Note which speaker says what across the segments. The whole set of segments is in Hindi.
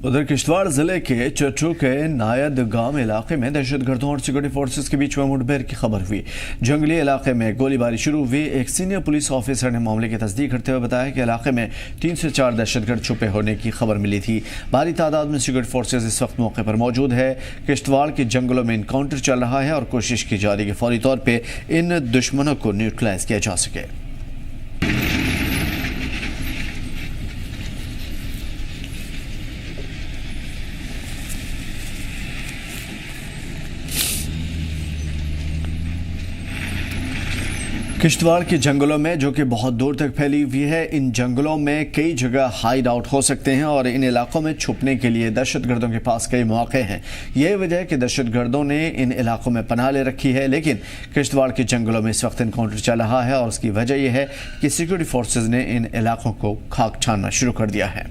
Speaker 1: उधर किश्तवाड़ जिले के चट्टू के नायद गांव इलाके में दहशतगर्दों और सिक्योरिटी फोर्सेस के बीच में मुठभेड़ की खबर हुई। जंगली इलाके में गोलीबारी शुरू हुई। एक सीनियर पुलिस ऑफिसर ने मामले की तस्दीक करते हुए बताया कि इलाके में 3 से 4 दहशतगर्द छुपे होने की खबर मिली थी। भारी तादाद में सिक्योरिटी फोर्सेस इस वक्त मौके पर मौजूद है। किश्तवाड़ के जंगलों में इनकाउंटर चल रहा है और कोशिश की जा रही है कि फौरी तौर पर इन दुश्मनों को न्यूट्रलाइज किया जा सके। किश्तवाड़ के जंगलों में, जो कि बहुत दूर तक फैली हुई है, इन जंगलों में कई जगह हाइड आउट हो सकते हैं और इन इलाकों में छुपने के लिए दहशतगर्दों के पास कई मौके हैं। यही वजह है कि दहशतगर्दों ने इन इलाकों में पनाह ले रखी है। लेकिन किश्तवाड़ के जंगलों में इस वक्त इनकाउंटर चल रहा है और उसकी वजह यह है कि सिक्योरिटी फोर्सेज ने इन इलाकों को खाक छानना शुरू कर दिया है।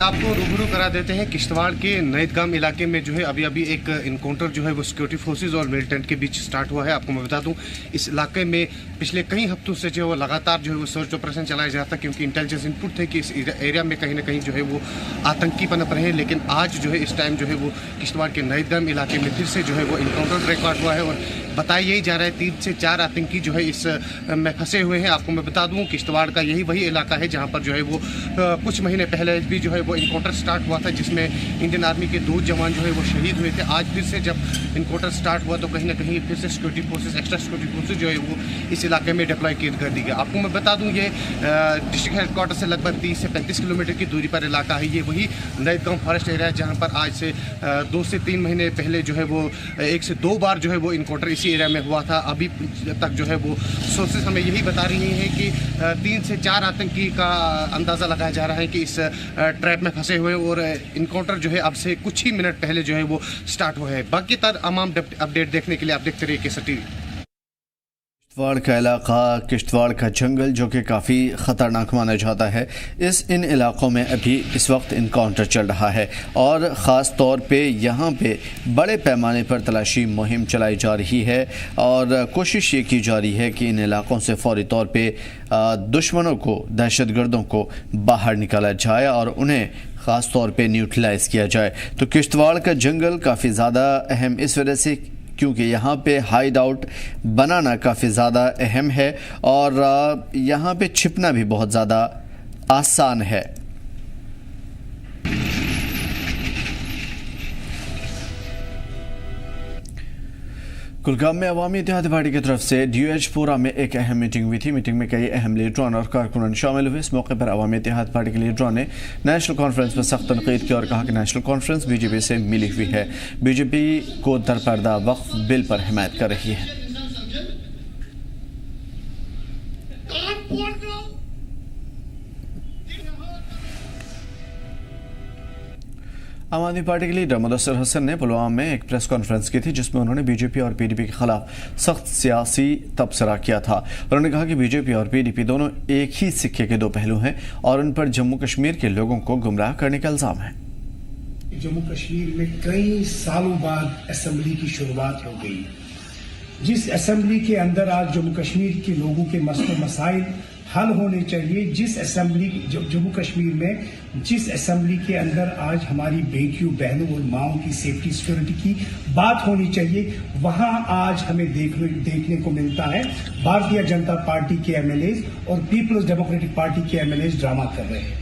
Speaker 2: आपको रूबरू करा देते हैं किश्तवाड़ के नैदगाम इलाके में जो है अभी एक इनकाउंटर जो है वो सिक्योरिटी फोर्सेज और मिलिटेंट के बीच स्टार्ट हुआ है। आपको मैं बता दूं, इस इलाके में पिछले कई हफ्तों से जो है वो लगातार जो है वो सर्च ऑपरेशन चलाया जाता है, क्योंकि इंटेलिजेंस इनपुट थे कि इस एरिया में कहीं ना कहीं जो है वो आतंकी पनप रहे हैं। लेकिन आज जो है इस टाइम जो है वो किश्तवाड़ के नैदगाम इलाके में फिर से जो है वो इनकाउंटर रिकॉर्ड हुआ है और बताया यही जा रहा है 3 से 4 आतंकी जो है इस में फंसे हुए हैं। आपको मैं बता दूं, किश्तवाड़ का यही वही इलाका है जहां पर जो है वो कुछ महीने पहले भी जो है वो इनकाउंटर स्टार्ट हुआ था, जिसमें इंडियन आर्मी के 2 जवान जो है वो शहीद हुए थे। आज फिर से जब इनकाउंटर स्टार्ट हुआ तो कहीं ना कहीं फिर से security forces, extra security forces जो है वो इस इलाके में डिप्लॉय कर दी गई। आपको मैं बता दूं, ये डिस्ट्रिक्ट हेडक्वार्टर से लगभग 30 से 35 किलोमीटर की दूरी पर इलाका है। ये वही नैदगांव फॉरेस्ट एरिया है जहाँ पर आज से 2 से 3 महीने पहले जो है वो 1 से 2 बार जो है वो इनकाउंटर इसी एरिया में हुआ था। अभी तक जो है वो सोर्सेस हमें यही बता रही हैं कि 3 से 4 आतंकी का अंदाज़ा लगाया जा रहा है कि इस ट्रैप में फंसे हुए, और इनकाउंटर जो है अब से कुछ ही मिनट पहले जो है वो स्टार्ट हुआ है। बाकी तमाम अपडेट देखने के लिए आप देखते रहिए केसर टीवी।
Speaker 1: किश्तवाड़ का इलाका, किश्तवाड़ का जंगल, जो कि काफ़ी ख़तरनाक माना जाता है, इन इलाकों में अभी इस वक्त इनकाउंटर चल रहा है और ख़ास तौर पे यहाँ पे बड़े पैमाने पर तलाशी मुहिम चलाई जा रही है और कोशिश ये की जा रही है कि इन इलाकों से फौरी तौर पे दुश्मनों को, दहशतगर्दों को बाहर निकाला जाए और उन्हें ख़ास तौर पे न्यूट्रलाइज़ किया जाए। तो किश्तवाड़ का जंगल काफ़ी ज़्यादा अहम इस वजह से क्योंकि यहाँ पे हाइड आउट बनाना काफ़ी ज़्यादा अहम है और यहाँ पे छिपना भी बहुत ज़्यादा आसान है। कुलगाम में अवामी इत्तेहाद पार्टी की तरफ से DOH-पुरा में एक अहम मीटिंग हुई थी। मीटिंग में कई अहम लीडरान और कारकुनान शामिल हुए। इस मौके पर अवामी इत्तेहाद पार्टी के लीडरान ने नेशनल कॉन्फ्रेंस पर सख्त तनकीद की और कहा कि नेशनल कॉन्फ्रेंस BJP से मिली हुई है, BJP को दरपर्दा वक्फ बिल पर हिमायत कर रही है। आम आदमी पार्टी के लीडर मुदस्सिर हसन ने पुलवामा में एक प्रेस कॉन्फ्रेंस की थी, जिसमें उन्होंने BJP और PDP के खिलाफ सख्त सियासी तबसरा किया था। उन्होंने कहा कि BJP और PDP दोनों एक ही सिक्के के 2 पहलू हैं और उन पर जम्मू कश्मीर के लोगों को गुमराह करने का इल्जाम है।
Speaker 3: जम्मू कश्मीर में कई सालों बाद असेंबली की शुरुआत हो गई, जिस असेंबली के अंदर आज जम्मू कश्मीर के लोगों के मसले मसाइल हल होने चाहिए, जिस असेंबली जम्मू कश्मीर में जिस असेंबली के अंदर आज हमारी बेटियों, बहनों और माओं की सेफ्टी सिक्योरिटी की बात होनी चाहिए, वहां आज हमें देखने को मिलता है भारतीय जनता पार्टी के MLAs और पीपल्स डेमोक्रेटिक पार्टी के MLAs ड्रामा कर रहे हैं।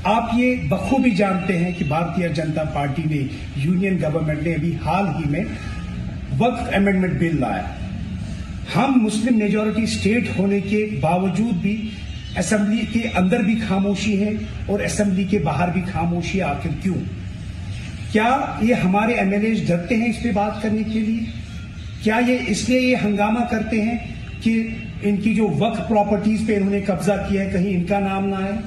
Speaker 3: आप ये बखूबी जानते हैं कि भारतीय जनता पार्टी ने, यूनियन गवर्नमेंट ने अभी हाल ही में वक्फ अमेंडमेंट बिल लाया। हम मुस्लिम मेजॉरिटी स्टेट होने के बावजूद भी असेंबली के अंदर भी खामोशी है और असेंबली के बाहर भी खामोशी है। आखिर क्यों? क्या ये हमारे MLAs डरते हैं इस पे बात करने के लिए? क्या ये इसलिए ये हंगामा करते हैं कि इनकी जो वक्फ प्रॉपर्टीज पे इन्होंने कब्जा किया है कहीं इनका नाम ना आए?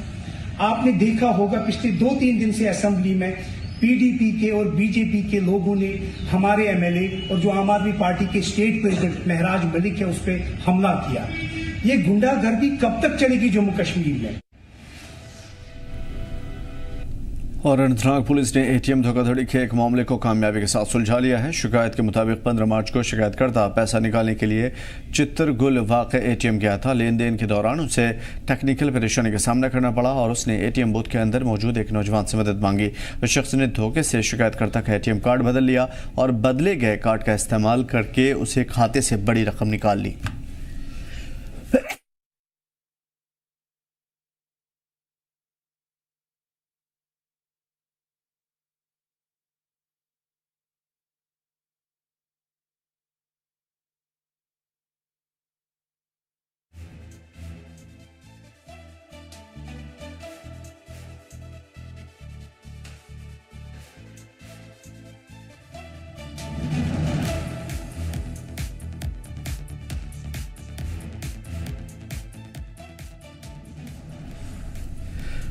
Speaker 3: आपने देखा होगा पिछले 2-3 दिन से असेंबली में PDP के और BJP के लोगों ने हमारे MLA और जो आम आदमी पार्टी के स्टेट प्रेसिडेंट महराज मलिक है उस पर हमला किया। ये गुंडागर्दी कब तक चलेगी जम्मू कश्मीर में?
Speaker 1: और अनंतनाग पुलिस ने एटीएम धोखाधड़ी के एक मामले को कामयाबी के साथ सुलझा लिया है। शिकायत के मुताबिक 15 मार्च को शिकायतकर्ता पैसा निकालने के लिए चित्तरगुल वाक़े एटीएम गया था। लेन देन के दौरान उसे टेक्निकल परेशानी का सामना करना पड़ा और उसने एटीएम बूथ के अंदर मौजूद एक नौजवान से मदद मांगी। उस शख्स ने धोखे से शिकायतकर्ता का एटीएम कार्ड बदल लिया और बदले गए कार्ड का इस्तेमाल करके उसे खाते से बड़ी रकम निकाल ली।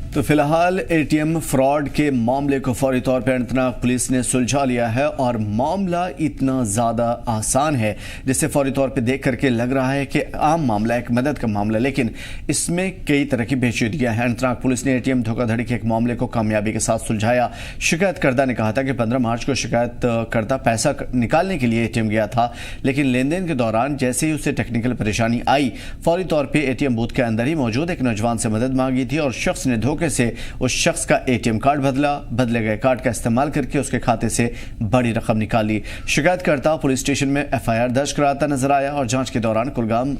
Speaker 1: तो फिलहाल एटीएम फ्रॉड के मामले को फौरी तौर पर अनंतनाग पुलिस ने सुलझा लिया है और मामला इतना ज़्यादा आसान है जिसे फौरी तौर पर देख करके लग रहा है कि आम मामला, एक मदद का मामला, लेकिन इसमें कई तरह की पेचीदगियां हैं। अनंतनाग पुलिस ने एटीएम धोखाधड़ी के एक मामले को कामयाबी के साथ सुलझाया। शिकायतकर्ता ने कहा था कि 15 मार्च को शिकायतकर्ता पैसा निकालने के लिए एटीएम गया था, लेकिन लेन देन के दौरान जैसे ही उसे टेक्निकल परेशानी आई, फौरी तौर पर एटीएम बूथ के अंदर ही मौजूद एक नौजवान से मदद मांगी थी और शख्स ने धोखे से उस शख्स का एटीएम कार्ड बदले गए कार्ड का इस्तेमाल करके उसके खाते से बड़ी रकम निकाली। शिकायतकर्ता पुलिस स्टेशन में एफआईआर दर्ज कराता नजर आया और जांच के दौरान कुलगाम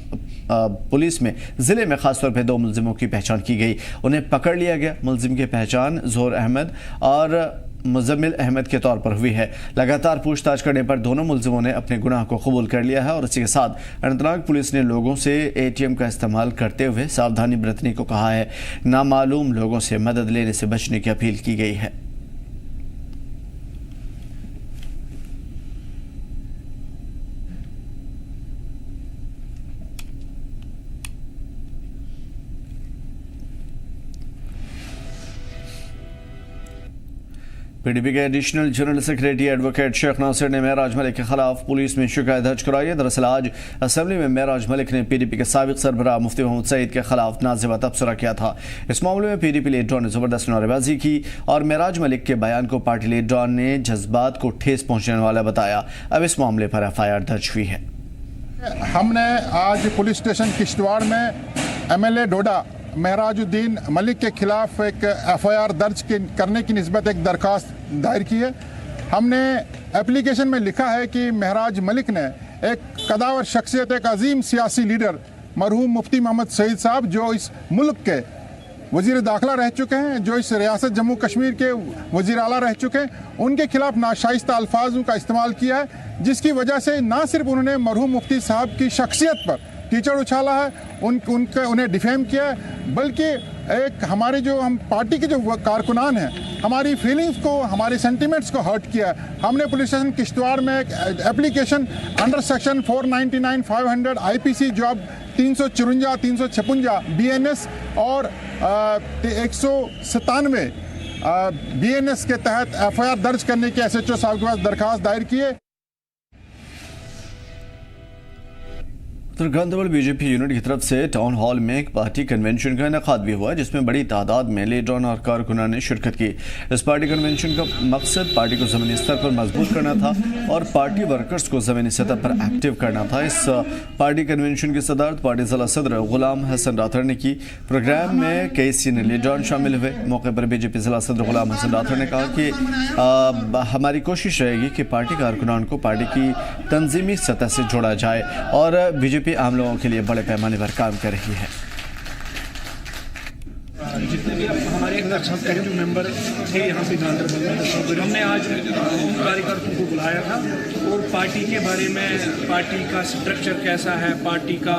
Speaker 1: पुलिस में जिले में खासतौर पर 2 मुलजिमों की पहचान की गई। उन्हें पकड़ लिया गया। मुलजिम की पहचान जोहर अहमद और मुजम्मिल अहमद के तौर पर हुई है। लगातार पूछताछ करने पर दोनों मुलजिमों ने अपने गुनाह को कबूल कर लिया है और इसी के साथ अनंतनाग पुलिस ने लोगों से एटीएम का इस्तेमाल करते हुए सावधानी बरतने को कहा है। नामालूम लोगों से मदद लेने से बचने की अपील की गई है। पीडीपी के additional general secretary advocate Sheikh Nasir ने महराज मलिक के खिलाफ पुलिस में शिकायत दर्ज कराई है। दरअसल आज असेंबली में महराज मलिक ने पीडीपी के साबिक सरबराह मुफ्ती मोहम्मद सईद के खिलाफ नाज़िबा तबसरा किया था। इस मामले में पीडीपी लीडरों ने जबरदस्त नारेबाजी की और महराज मलिक के बयान को पार्टी लीडरों ने जज्बात को ठेस पहुंचने वाला बताया। अब इस मामले पर एफआईआर दर्ज हुई है।
Speaker 4: हमने आज पुलिस स्टेशन किश्तवाड़ में एमएलए डोडा महराजुद्दीन मलिक के खिलाफ एक एफआईआर दर्ज करने की निस्बत एक दरखास्त दायर की है। हमने एप्लीकेशन में लिखा है कि महराज मलिक ने एक कदावर शख्सियत, एक अजीम सियासी लीडर मरहूम मुफ्ती मोहम्मद सईद साहब, जो इस मुल्क के वज़ीर दाखिला रह चुके हैं, जो इस रियासत जम्मू कश्मीर के वज़ीर आला रह चुके हैं, उनके खिलाफ नाशाइस्ता अल्फाजों का इस्तेमाल किया है, जिसकी वजह से ना सिर्फ उन्होंने मरहूम मुफ्ती साहब की शख्सियत पर कीचड़ उछाला है, उन्हें डिफेम किया है, बल्कि एक हमारे जो हम पार्टी के जो कारकुनान हैं, हमारी फीलिंग्स को, हमारे सेंटिमेंट्स को हर्ट किया है। हमने पुलिस स्टेशन किश्तवाड़ में एक application under section 499, 500 IPC job 354, 356 BNS और 197 BNS के तहत एफआईआर दर्ज करने की SHO साहब के पास दरखास्त दायर की है।
Speaker 1: गांधीवाल बीजेपी यूनिट की तरफ से टाउन हॉल में एक पार्टी कन्वेंशन का इनेकाद भी हुआ, जिसमें बड़ी तादाद में लीडरों और कारकुनान ने शिरकत की। इस पार्टी कन्वेंशन का मकसद पार्टी को ज़मीनी स्तर पर मजबूत करना था और पार्टी वर्कर्स को ज़मीनी सतह पर एक्टिव करना था। इस पार्टी कन्वेंशन की सदारत पार्टी जिला सदर गुलाम हसन राठौर ने की। प्रोग्राम में कई सीनियर लीडर शामिल हुए। मौके पर बीजेपी जिला सदर गुलाम हसन राठौर ने कहा कि हमारी कोशिश रहेगी कि पार्टी कारकुनान को पार्टी की तंजीमी सतह से जोड़ा जाए और बीजेपी आम लोगों के लिए बड़े पैमाने पर काम कर रही है।
Speaker 5: जितने भी हमारे जो मेंबर थे यहाँ पे गांधरबल में, हमने आज उन कार्यकर्ताओं को बुलाया था और पार्टी के बारे में, पार्टी का स्ट्रक्चर कैसा है, पार्टी का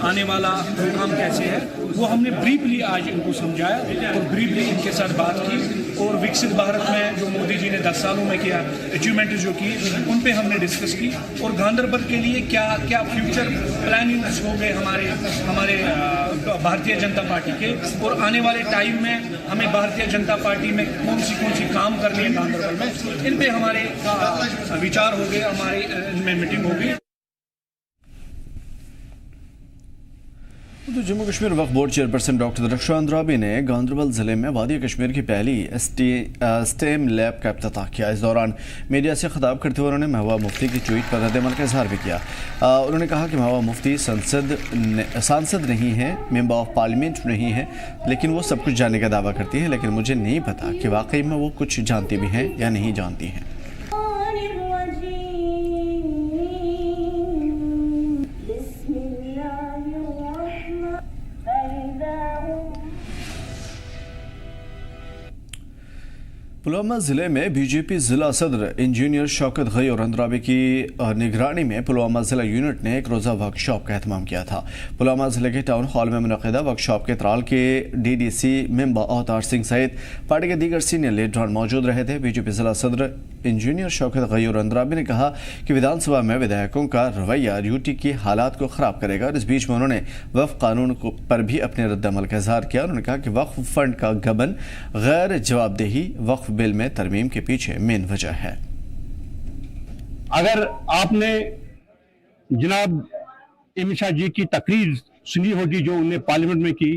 Speaker 5: आने वाला प्रोग्राम कैसे है, वो हमने ब्रीफली आज इनको समझाया और ब्रीफली इनके साथ बात की और विकसित भारत में जो मोदी जी ने 10 सालों में किया, अचीवमेंट जो की, उन पे हमने डिस्कस की और गांधरबल के लिए क्या क्या फ्यूचर प्लानिंग्स हो गए हमारे भारतीय जनता पार्टी के और आने वाले टाइम में हमें भारतीय जनता पार्टी में कौन सी काम करनी है गांधरबल में, इन पे हमारे विचार हो गए, हमारे इनमें मीटिंग हो गई।
Speaker 1: तो जम्मू कश्मीर वक्फ बोर्ड चेयरपर्सन डॉक्टर रक्षा अंद्राबी ने गांधरबल जिले में वादी कश्मीर की पहली स्टेम लैब का इफ्तिताह किया। इस दौरान मीडिया से खिताब करते हुए उन्होंने महबूबा मुफ्ती की ट्वीट पर रद्द-ए-अमल का इजहार भी किया। उन्होंने कहा कि महबूबा मुफ्ती सांसद नहीं है, मेंबर ऑफ पार्लियामेंट नहीं है, लेकिन वो सब कुछ जानने का दावा करती है, लेकिन मुझे नहीं पता कि वाकई में वो कुछ जानती भी हैं या नहीं जानती हैं। पुलवामा ज़िले में बीजेपी ज़िला सदर इंजीनियर शौकत गयूर अंद्राबी की निगरानी में पुलवामा ज़िला यूनिट ने एक रोज़ा वर्कशॉप का एहतमाम किया था। पुलवामा ज़िले के टाउन हॉल में मुनक़िदा वर्कशॉप के त्राल के डीडीसी मेंबर अवतार सिंह सहित पार्टी के दीगर सीनियर लीडरान मौजूद रहे थे। बीजेपी ज़िला सदर इंजीनियर शौकत गयूर अंद्राबी ने कहा कि विधानसभा में विधायकों का रवैया यूटी के हालात को ख़राब करेगा और इस बीच में उन्होंने वक्फ कानून पर भी अपने रद्द-ए-अमल का इजहार किया। उन्होंने कहा कि वक्फ फंड का गबन, गैर जवाबदेही वक्फ बिल में तरमीम के पीछे मेन वजह है।
Speaker 6: अगर आपने जनाब अमित शाह जी की तकरीर सुनी होगी जो उन्हें पार्लियामेंट में की,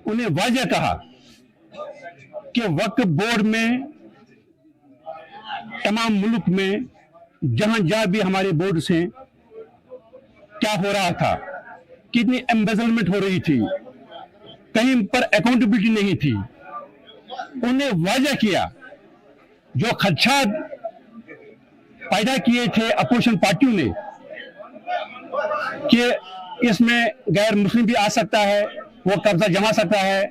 Speaker 6: उन्हें वाज़ह कहा कि वक्फ बोर्ड में तमाम मुल्क में जहां जहां भी हमारे बोर्ड से क्या हो रहा था, कितनी एम्बेजलमेंट हो रही थी, कहीं पर अकाउंटेबिलिटी नहीं थी। उन्हें वाज़ह किया जो खदशात पैदा किए थे अपोजिशन पार्टियों ने कि इसमें गैर मुस्लिम भी आ सकता है, वो कब्जा जमा सकता है,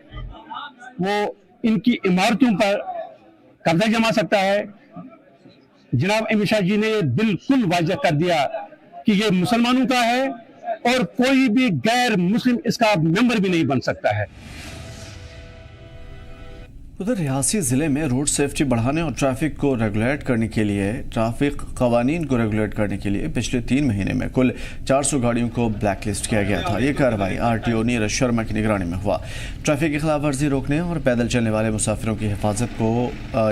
Speaker 6: वो इनकी इमारतों पर कब्जा जमा सकता है। जनाब अमित शाह जी ने बिल्कुल वाज़ह कर दिया कि ये मुसलमानों का है और कोई भी गैर मुस्लिम इसका मेंबर भी नहीं बन सकता है।
Speaker 1: उधर रियासी ज़िले में रोड सेफ्टी बढ़ाने और ट्रैफिक को रेगुलेट करने के लिए ट्रैफिक कवानीन को रेगुलेट करने के लिए पिछले 3 महीने में कुल 400 गाड़ियों को ब्लैक लिस्ट किया गया था। ये कार्रवाई आरटीओ नीरज शर्मा की निगरानी में हुआ। ट्रैफिक की खिलाफ वर्जी रोकने और पैदल चलने वाले मुसाफिरों की हिफाजत को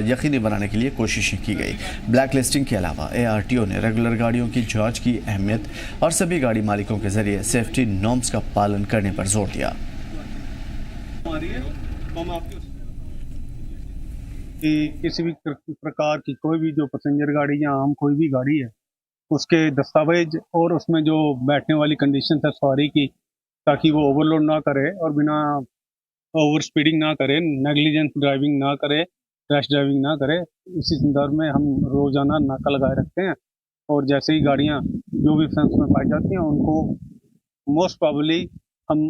Speaker 1: यकीनी बनाने के लिए कोशिशें की गई। ब्लैक लिस्टिंग के अलावा ARTO ने रेगुलर गाड़ियों की जाँच की अहमियत और सभी गाड़ी मालिकों के जरिए सेफ्टी नॉर्म्स का पालन करने पर जोर दिया।
Speaker 7: कि किसी भी प्रकार की कोई भी जो पैसेंजर गाड़ी या आम कोई भी गाड़ी है, उसके दस्तावेज और उसमें जो बैठने वाली कंडीशन है सवारी की, ताकि वो ओवरलोड ना करे और बिना ओवर स्पीडिंग ना करे, नेग्लिजेंस ड्राइविंग ना करे, रैश ड्राइविंग ना करे। इसी संदर्भ में हम रोज़ाना नाका लगाए रखते हैं और जैसे ही गाड़ियाँ जो भी फ्रेंस में पाई जाती हैं उनको मोस्ट प्रॉबली हम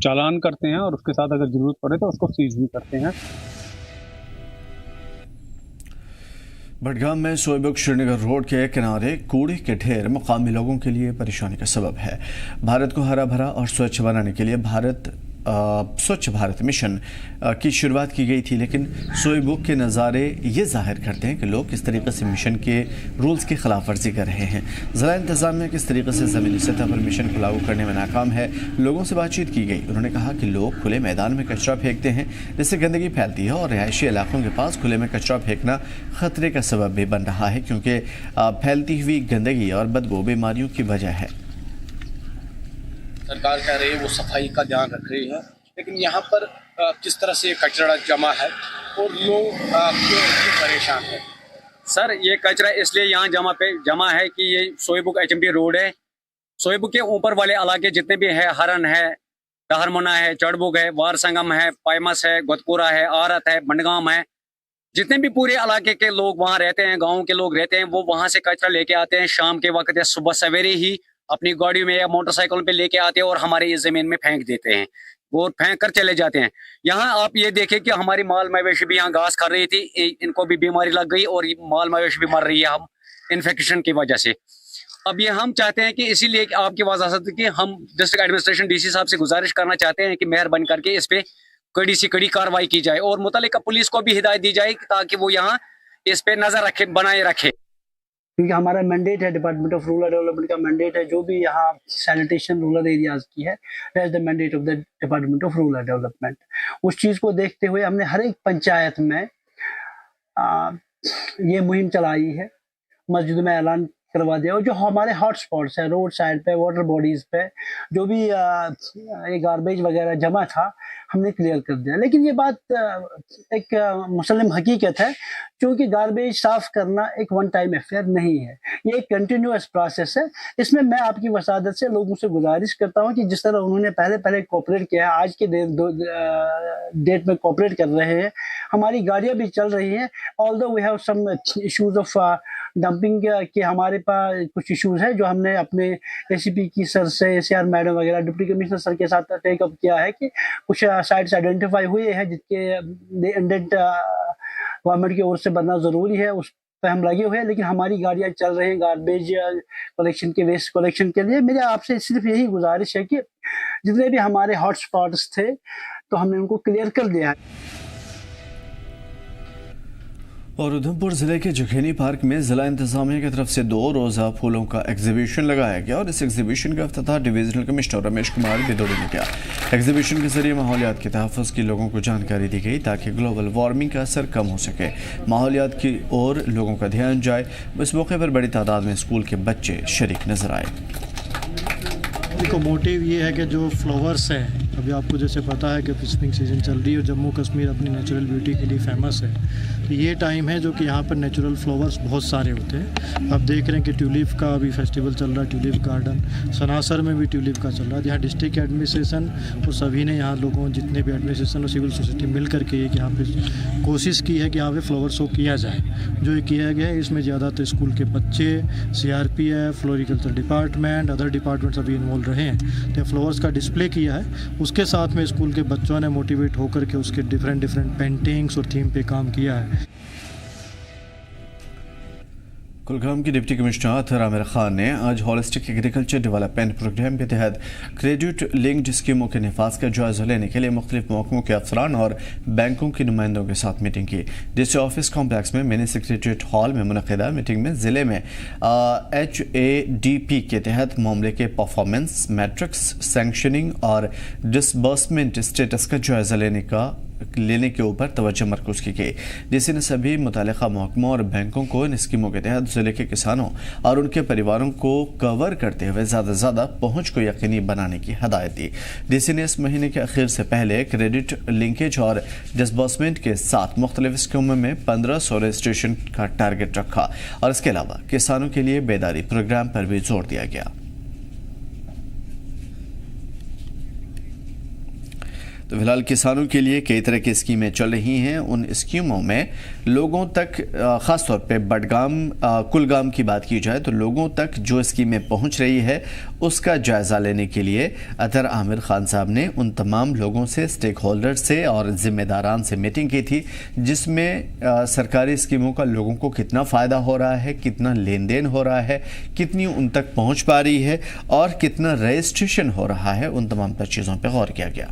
Speaker 7: चालान करते हैं और उसके साथ अगर ज़रूरत पड़े तो उसको सीज भी करते हैं।
Speaker 1: बडगाम में सोयबुग श्रीनगर रोड के किनारे कूड़े के ढेर मकामी लोगों के लिए परेशानी का सबब है। भारत को हरा भरा और स्वच्छ बनाने के लिए स्वच्छ भारत मिशन की शुरुआत की गई थी, लेकिन सोयबुग के नज़ारे ये जाहिर करते हैं कि लोग किस तरीके से मिशन के रूल्स की खिलाफ वर्जी कर रहे हैं। ज़िला इंतज़ामिया किस तरीके से ज़मीनी सतह पर मिशन को लागू करने में नाकाम है। लोगों से बातचीत की गई। उन्होंने कहा कि लोग खुले मैदान में कचरा फेंकते हैं, जिससे गंदगी फैलती है और रिहायशी इलाकों के पास खुले में कचरा फेंकना खतरे का सबब भी बन रहा है, क्योंकि फैलती हुई गंदगी और बदबू बीमारियों की वजह है।
Speaker 8: सरकार कह रही है वो सफाई का ध्यान रख रही है, लेकिन यहाँ पर किस तरह से कचरा जमा है और लोग क्यों परेशान है।
Speaker 9: सर ये कचरा इसलिए यहाँ जमा है कि ये सोयबुग HMD रोड है। सोयबुग के ऊपर वाले इलाके जितने भी है, हरन है, दहरमुना है, चढ़बुग है, वार संगम है, पायमस है, गोदपुरा है, आरत है, बंडगाम है, जितने भी पूरे इलाके के लोग वहाँ रहते हैं, गाँव के लोग रहते हैं, वो वहाँ से कचरा लेके आते हैं शाम के वक्त या सुबह सवेरे ही अपनी गाड़ी में या मोटरसाइकिल पे लेके आते हैं और हमारे इस जमीन में फेंक देते हैं और फेंक कर चले जाते हैं। यहाँ आप ये देखें कि हमारी माल मवेशी भी यहाँ घास खा रही थी, इनको भी बीमारी लग गई और माल मवेशी भी मर रही है हम इन्फेक्शन की वजह से। अब ये हम चाहते हैं कि इसीलिए आपकी वजह से कि हम डिस्ट्रिक्ट एडमिनिस्ट्रेशन DC साहब से गुजारिश करना चाहते हैं कि मेहरबानी करके इस पे कड़ी से कड़ी कार्रवाई की जाए और मुतल्लिका पुलिस को भी हिदायत दी जाए ताकि वो यहाँ इस पे नजर रखे, बनाए रखे।
Speaker 10: क्योंकि हमारा मैंडेट है, डिपार्टमेंट ऑफ रूरल डेवलपमेंट का मैंडेट है, जो भी यहाँ सैनिटेशन रूरल एरियाज की है, that is the mandate of the department of rural development. उस चीज़ को देखते हुए हमने हर एक पंचायत में ये मुहिम चलाई है। मस्जिद में ऐलान करवा दिया, और जो हमारे हॉट स्पॉट्स है रोड साइड पे, वाटर बॉडीज पे जो भी ये गार्बेज वगैरह जमा था हमने क्लियर कर दिया। लेकिन ये बात एक मुसल्लम हकीकत है, क्योंकि गार्बेज साफ करना एक वन टाइम अफेयर नहीं है, ये एक कंटिन्यूअस प्रोसेस है। इसमें मैं आपकी वसादत से लोगों से गुजारिश करता हूँ कि जिस तरह उन्होंने पहले कोऑपरेट किया है, आज के डेट में कोऑपरेट कर रहे हैं, हमारी गाड़ियाँ भी चल रही हैं। Although we have some issues of dumping के हमारे पास कुछ इश्यूज है जो हमने अपने एसीपी की सर से, एसीआर मैडम वगैरह, डिप्टी कमिश्नर सर के साथ टेकअप किया है कि कुछ साइट्स आइडेंटिफाई हुए हैं जिसके इंडेंट गवर्नमेंट की ओर से बनना ज़रूरी है, उस पर हम लगे हुए हैं। लेकिन हमारी गाड़ियाँ चल रही हैं गार्बेज कलेक्शन के, वेस्ट कलेक्शन के लिए। मेरे आपसे सिर्फ यही गुजारिश है कि जितने भी हमारे हॉट स्पॉट्स थे तो हमने उनको क्लियर कर दिया है।
Speaker 1: और उधमपुर जिले के जखेनी पार्क में जिला इंतजामिया की तरफ से 2 रोज़ा फूलों का एग्जीबिशन लगाया गया और इस एग्जीबिशन का अफ्ताह डिवीजनल कमिश्नर रमेश कुमार बिदोड़ी ने किया। एग्जीबिशन के जरिए माहौलियात के तहफ़्फ़ुज़ की लोगों को जानकारी दी गई ताकि ग्लोबल वार्मिंग का असर कम हो सके, माहौलियात की ओर लोगों का ध्यान जाए। इस मौके पर बड़ी तादाद में स्कूल के बच्चे शरीक नजर आए।
Speaker 11: देखो, मोटिव ये है कि जो फ्लावर्स हैं, अभी आपको जैसे पता है कि स्प्रिंग सीजन चल रही है और जम्मू कश्मीर अपनी नेचुरल ब्यूटी के लिए फेमस है, तो ये टाइम है जो कि यहाँ पर नेचुरल फ्लावर्स बहुत सारे होते हैं। आप देख रहे हैं कि ट्यूलिप का भी फेस्टिवल चल रहा है, ट्यूलिप गार्डन सनासर में भी ट्यूलिप का चल रहा है। यहाँ डिस्ट्रिक्ट एडमिनिस्ट्रेशन और सभी ने यहाँ लोगों जितने भी एडमिनिस्ट्रेशन और सिविल सोसाइटी मिल करके ये कि यहाँ पे कोशिश की है कि यहाँ पे फ्लावर शो किया जाए। जो ये किया गया है इसमें ज़्यादातर स्कूल के बच्चे, CRPF, floriculture department, other departments अभी इन्वॉल्व रहे हैं। तो फ्लावर्स का डिस्प्ले किया है, उसके साथ में स्कूल के बच्चों ने मोटिवेट होकर के उसके डिफरेंट पेंटिंग्स और थीम पे काम किया है।
Speaker 1: कुलगाम की डिप्टी कमिश्नर आमिर खान ने आज होलिस्टिक एग्रीकल्चर डेवलपमेंट प्रोग्राम के तहत क्रेडिट लिंक्ड स्कीमों के निफाज का जायजा लेने के लिए मुख्तलिफ महकमों के अफसरान और बैंकों के नुमाइंदों के साथ मीटिंग की। डीसी ऑफिस कॉम्प्लेक्स में मिनी सेक्रेटरीट हॉल में मुनक़िदा मीटिंग में ज़िले में HADP के तहत मामले के परफॉर्मेंस मैट्रिक्स, सैंक्शनिंग और डिसबर्समेंट स्टेटस का जायजा लेने के ऊपर तवज्जो मरकूज़ की गई। डीसी ने सभी मुतालिका महकमों और बैंकों को इन स्कीमों के तहत ज़िले के किसानों और उनके परिवारों को कवर करते हुए ज़्यादा से ज़्यादा पहुँच को यकीनी बनाने की हदायत दी। डीसी ने इस महीने के आखिर से पहले क्रेडिट लिंकेज और डिसबर्समेंट के साथ मुख्तलिफ स्कीमों में 1500 रजिस्ट्रेशन का टारगेट रखा और इसके अलावा किसानों के लिए बेदारी प्रोग्राम पर भी जोर दिया गया। तो फिलहाल किसानों के लिए कई तरह की स्कीमें चल रही हैं। उन स्कीमों में लोगों तक, ख़ास तौर पे कुलगाम की बात की जाए तो लोगों तक जो स्कीमें पहुंच रही है उसका जायज़ा लेने के लिए अतर आमिर खान साहब ने उन तमाम लोगों से, स्टेक होल्डर से और ज़िम्मेदारान से मीटिंग की थी, जिसमें सरकारी स्कीमों का लोगों को कितना फ़ायदा हो रहा है, कितना लेन देन हो रहा है, कितनी उन तक पहुँच पा रही है और कितना रजिस्ट्रेशन हो रहा है, उन तमाम पर चीज़ों पर गौर किया गया।